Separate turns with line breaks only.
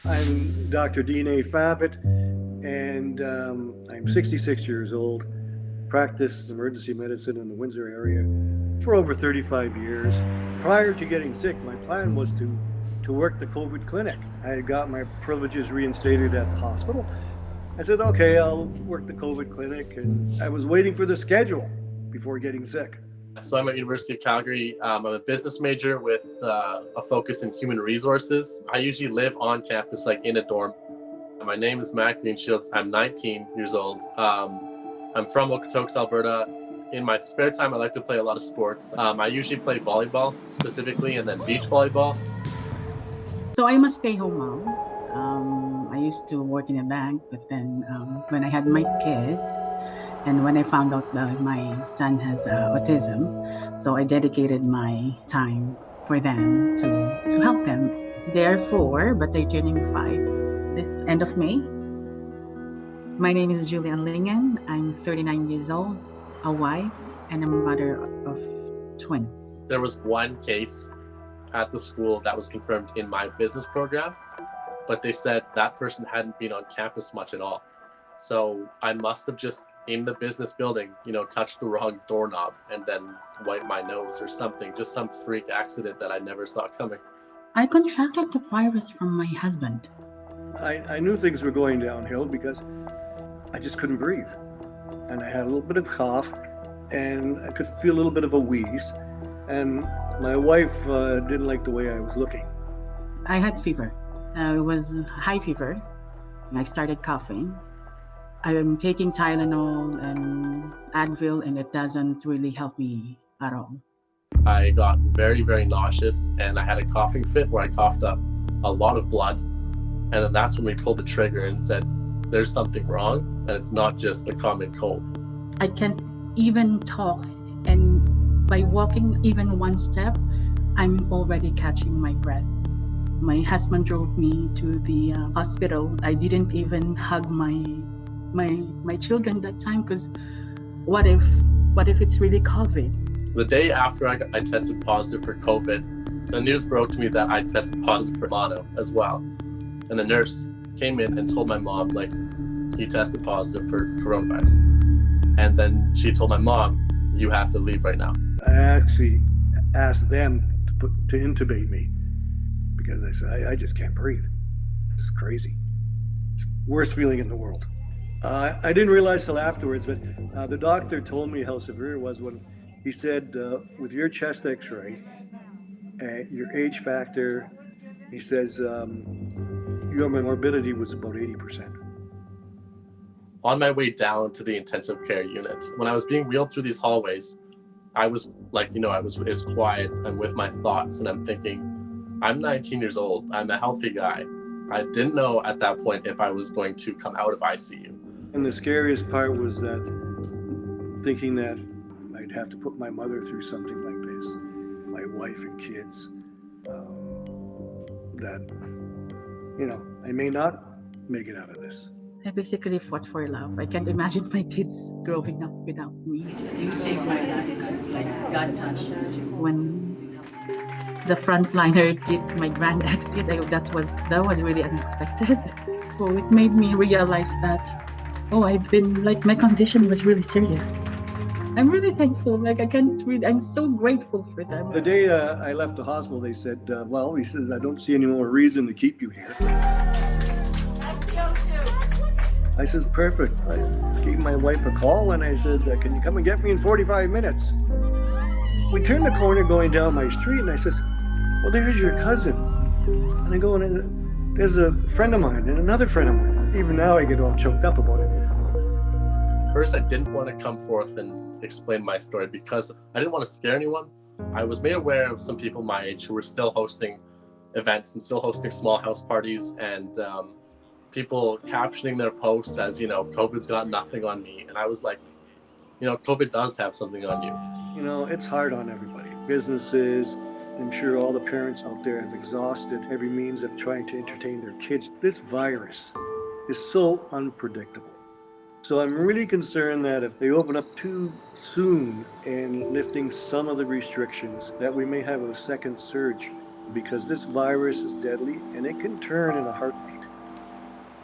I'm Dr. Dine Favit, and I'm 66 years old. Practiced emergency medicine in the Windsor area for over 35 years. Prior to getting sick, my plan was to work the COVID clinic. I had got my privileges reinstated at the hospital. I said, okay, I'll work the COVID clinic, and I was waiting for the schedule before getting sick.
So I'm at University of Calgary. I'm a business major with a focus in human resources. I usually live on campus, like in a dorm. My name is Mac Shields. I'm 19 years old. I'm from Okotoks, Alberta. In my spare time, I like to play a lot of sports. I usually play volleyball specifically, and then beach volleyball.
So I'm a stay-home mom. I used to work in a bank, but then when I had my kids, and when I found out that my son has autism, so I dedicated my time for them to help them. They're 4, but they're turning 5 this end of May. My name is Julian Lingen. I'm 39 years old, a wife, and a mother of twins.
There was one case at the school that was confirmed in my business program, but they said that person hadn't been on campus much at all. So I must have just in the business building, touched the wrong doorknob and then wiped my nose or something, just some freak accident that I never saw coming.
I contracted the virus from my husband.
I knew things were going downhill because I just couldn't breathe. And I had a little bit of cough and I could feel a little bit of a wheeze. And my wife didn't like the way I was looking.
I had fever. It was high fever. I started coughing. I'm taking Tylenol and Advil, and it doesn't really help me at all.
I got very, very nauseous, and I had a coughing fit where I coughed up a lot of blood. And then that's when we pulled the trigger and said, there's something wrong, and it's not just a common cold.
I can't even talk, and by walking even one step, I'm already catching my breath. My husband drove me to the hospital. I didn't even hug my children that time because what if it's really COVID?
The day after I tested positive for COVID, the news broke to me that I tested positive for mono as well. And the nurse came in and told my mom, he tested positive for coronavirus. And then she told my mom, you have to leave right now.
I actually asked them to intubate me because I said, I just can't breathe. This is crazy. It's the worst feeling in the world. I didn't realize till afterwards, but the doctor told me how severe it was when he said, with your chest x-ray, your age factor, he says, your morbidity was about 80%.
On my way down to the intensive care unit, when I was being wheeled through these hallways, I was it's quiet. I'm with my thoughts and I'm thinking, I'm 19 years old. I'm a healthy guy. I didn't know at that point if I was going to come out of ICU.
And the scariest part was that thinking that I'd have to put my mother through something like this, my wife and kids, that, I may not make it out of this.
I basically fought for love. I can't imagine my kids growing up without me.
You saved my life. It's like God touched you.
When the frontliner did my grand exit, that was really unexpected. So it made me realize that, my condition was really serious. I'm really thankful. I'm so grateful for them.
The day I left the hospital, they said, he says, I don't see any more reason to keep you here. I says, perfect. I gave my wife a call and I said, can you come and get me in 45 minutes? We turned the corner going down my street and I says, well, there's your cousin. And I go, and there's a friend of mine and another friend of mine. Even now I get all choked up about it.
First, I didn't want to come forth and explain my story because I didn't want to scare anyone. I was made aware of some people my age who were still hosting events and still hosting small house parties and people captioning their posts as, COVID's got nothing on me. And I was like, COVID does have something on you.
It's hard on everybody. Businesses, I'm sure all the parents out there have exhausted every means of trying to entertain their kids. This virus is so unpredictable. So I'm really concerned that if they open up too soon in lifting some of the restrictions, that we may have a second surge because this virus is deadly and it can turn in a heartbeat.